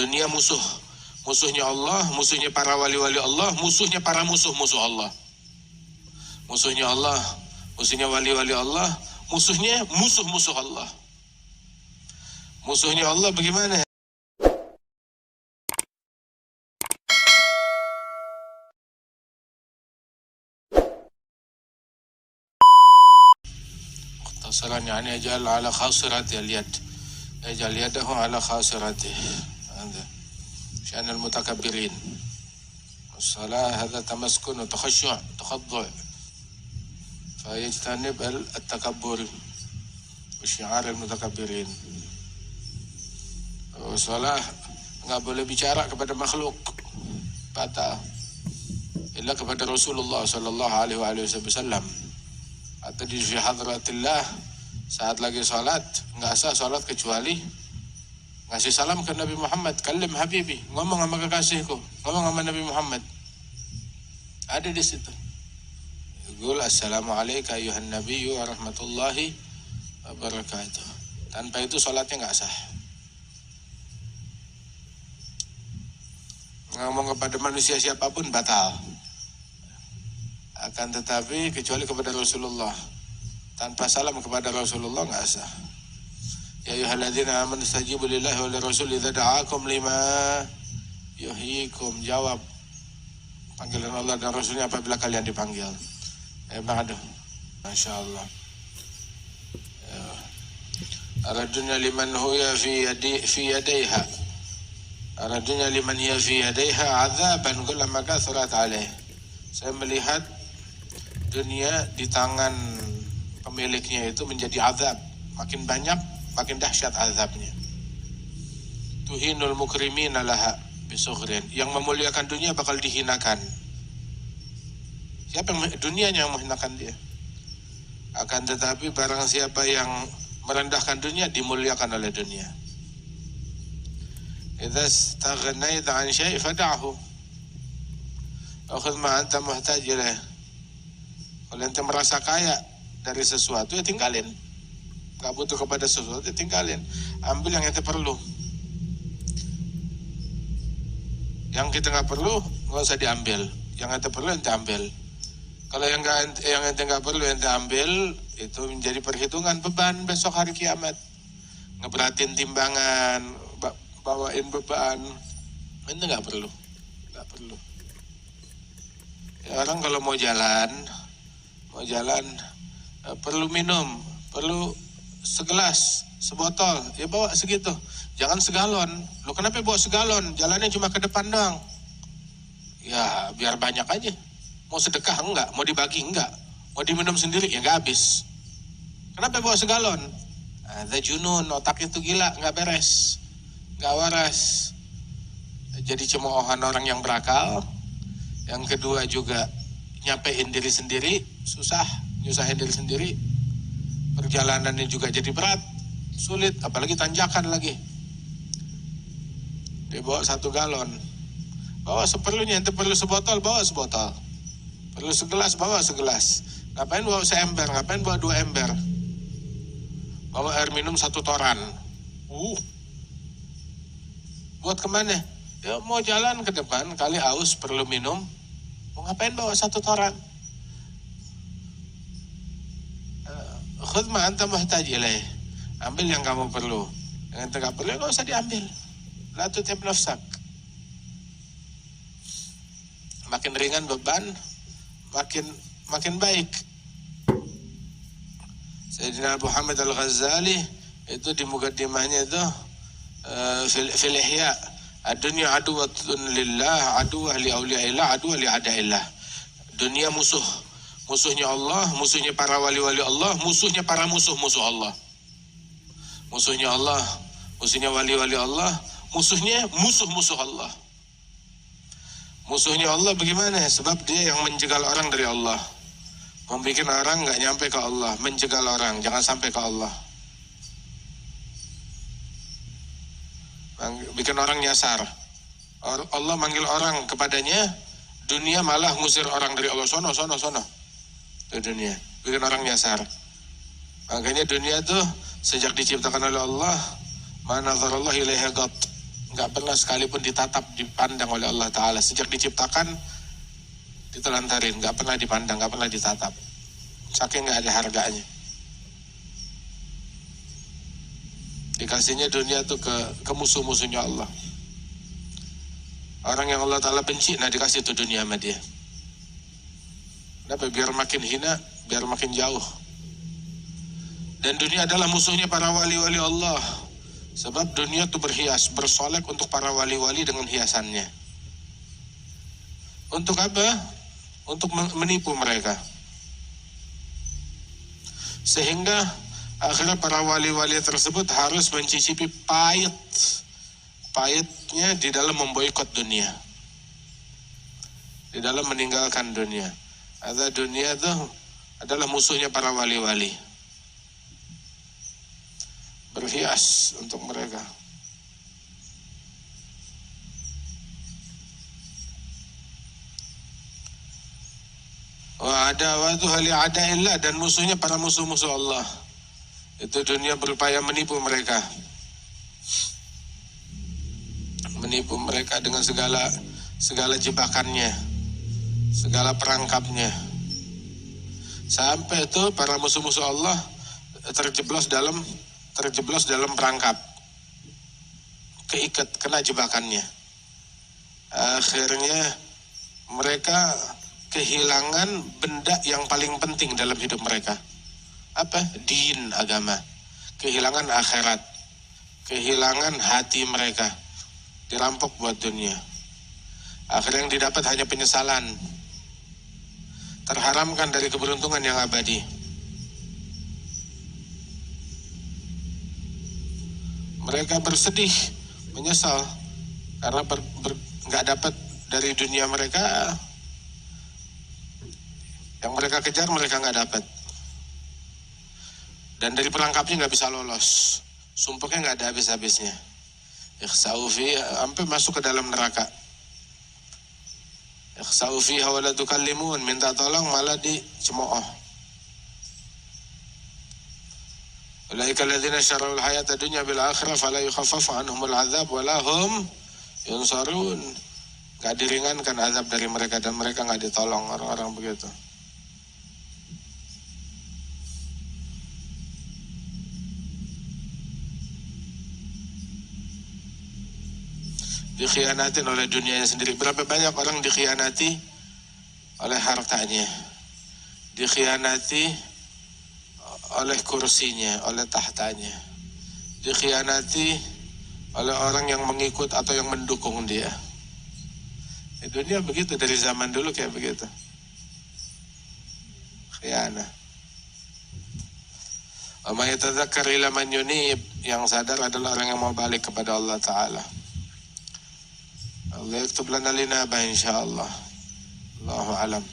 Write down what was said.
Dunia musuh. Musuhnya Allah, musuhnya para wali-wali Allah, musuhnya para musuh-musuh Allah. Musuhnya Allah, musuhnya wali-wali Allah, musuhnya musuh-musuh Allah. Musuhnya Allah bagaimana? اختصرا يعني يجعل على خاصرته اليد، يجعل يده على خاصرته، هذا شأن المتكبرين. الصلاة هذا تمسكن وتخشع تخضع، فيجتنب التكبر وشعار المتكبرين. Salah nggak boleh bicara kepada makhluk, batal. Illa kepada Rasulullah Sallallahu Alaihi Wasallam. Atau di hadratillah saat lagi salat nggak sah salat kecuali ngasih salam ke Nabi Muhammad. Kalim Habibi, ngomong sama kekasihku, ngomong sama Nabi Muhammad. Ada di situ. Yaqul assalamualaikum ayuhan nabiyyu wa rahmatullahi wa barakatuh. Tanpa itu salatnya nggak sah. Ngomong kepada manusia siapapun batal. Akan tetapi kecuali kepada Rasulullah, tanpa salam kepada Rasulullah nggak sah. Ya ayyuhalladzina amanu istajibu lillahi wa lirrasul idza da'akum lima yuhyikum. Jawab panggilan Allah dan Rasulnya apabila kalian dipanggil. Ba'du. Masya Allah. Aradunya liman huya fi yadaiha. Aradunya liman hiya fi yadaiha azaban kullama kathurat alaih. Saya melihat dunia di tangan pemiliknya itu menjadi azab. Makin banyak, makin dahsyat azabnya. Tuhinul mukrimina laha bisughrin. Yang memuliakan dunia bakal dihinakan. Siapa yang dunianya yang menghinakan dia? Akan tetapi barang siapa yang merendahkan dunia dimuliakan oleh dunia. Idza istaghnaita 'an syai' fad'ahu. Akhudh ma anta muhtaj ilaih. Kalau ente merasa kaya dari sesuatu ya tinggalin. Gak butuh kepada sesuatu ya tinggalin. Ambil yang ente perlu. Yang kita gak perlu gak usah diambil. Yang ente perlu ente ambil. Kalau yang ente gak perlu ente ambil, itu menjadi perhitungan beban besok hari kiamat. Ngeberatin timbangan, bawain beban. Ente gak perlu. Gak perlu. Ya, orang kalau mau jalan perlu minum, perlu segelas, sebotol, ya bawa segitu. Jangan segalon. Lo kenapa bawa segalon? Jalannya cuma ke depan doang. Ya biar banyak aja. Mau sedekah enggak? Mau dibagi enggak? Mau diminum sendiri ya enggak habis. Kenapa bawa segalon? Ada junun, otak itu gila, enggak beres, enggak waras. Jadi cemoohan orang yang berakal. Yang kedua juga nyapein diri sendiri, susah, nyusahin diri sendiri. Perjalanannya juga jadi berat, sulit, apalagi tanjakan lagi. Dia bawa 1 galon, bawa seperlunya. Ente perlu sebotol, bawa sebotol. Perlu segelas, bawa segelas. Ngapain bawa seember, ngapain bawa 2 ember. Bawa air minum 1 toran. Buat kemana? Ya mau jalan ke depan, kali haus perlu minum. Mau ngapain bawa 1 toran? Khudh ma anta muhtaj ilaih. Ambil yang kamu perlu. Yang ente gak perlu ya gak usah diambil. La tutib nafsak. Makin ringan beban, makin baik. Sayyidina Abu Hamid Al-Ghazali itu di mukaddimahnya itu fil ihya. Ad-dunya aduwatun lillah, aduwah li awliyaillah, aduwah li adaillah. Dunia musuh. Musuhnya Allah, musuhnya para wali-wali Allah, musuhnya para musuh-musuh Allah. Musuhnya Allah, musuhnya wali-wali Allah, musuhnya musuh-musuh Allah. Musuhnya Allah bagaimana? Sebab dia yang menjegal orang dari Allah. Membikin orang gak nyampe ke Allah. Menjegal orang, jangan sampai ke Allah. Bikin orang nyasar. Allah manggil orang kepadanya, dunia malah ngusir orang dari Allah. Sono. Itu dunia, bikin orang nyasar. Makanya dunia tuh sejak diciptakan oleh Allah, ma nazarallahu ilaiha qat, nggak pernah sekalipun ditatap, dipandang oleh Allah Ta'ala. Sejak diciptakan, ditelantarin, nggak pernah dipandang, nggak pernah ditatap. Saking nggak ada harganya. Dikasihnya dunia tuh ke musuh-musuhnya Allah. Orang yang Allah Ta'ala benci, nah dikasih tuh dunia sama dia. Kenapa? Biar makin hina, biar makin jauh. Dan dunia adalah musuhnya para wali-wali Allah. Sebab dunia itu berhias, bersolek untuk para wali-wali dengan hiasannya. Untuk apa? Untuk menipu mereka. Sehingga akhirnya para wali-wali tersebut harus mencicipi pahitnya di dalam memboikot dunia, di dalam meninggalkan dunia. Ada dunia itu adalah musuhnya para wali-wali. Berhias untuk mereka. Wa adawatuha li'ada'illah, dan musuhnya para musuh-musuh Allah. Itu dunia berupaya menipu mereka. Menipu mereka dengan segala jebakannya, segala perangkapnya. Sampai itu para musuh-musuh Allah terjeblos dalam perangkap, keikat, kena jebakannya. Akhirnya mereka kehilangan benda yang paling penting dalam hidup mereka. Apa? Din, agama. Kehilangan akhirat, kehilangan hati mereka, dirampok buat dunia. Akhirnya yang didapat hanya penyesalan, terharamkan dari keberuntungan yang abadi. Mereka bersedih, menyesal karena nggak dapat dari dunia mereka. Yang mereka kejar mereka nggak dapat, dan dari perangkapnya nggak bisa lolos. Sumpahnya nggak ada habis-habisnya. Ikhsa'u fiha, sampai masuk ke dalam neraka. Ikhsa'u fiha wa la tukallimun, minta tolong malah dicemooh. Ulaika alladzina syara'ul hayata dunya bil akhirah fala yukhaffafu anhumul adzab wa lahum yunsarun. Nggak diringankan azab dari mereka dan mereka nggak ditolong, orang-orang begitu. Dikhianatin oleh dunianya sendiri. Berapa banyak orang dikhianati oleh hartanya, dikhianati oleh kursinya, oleh tahtanya, dikhianati oleh orang yang mengikut atau yang mendukung dia. Di dunia begitu, dari zaman dulu kayak begitu. Khianah. Wa may yatadzakkar illa man yunib, yang sadar adalah orang yang mau balik kepada Allah Ta'ala. Allah yaktub lana linaba insyaallah. Allahu alam.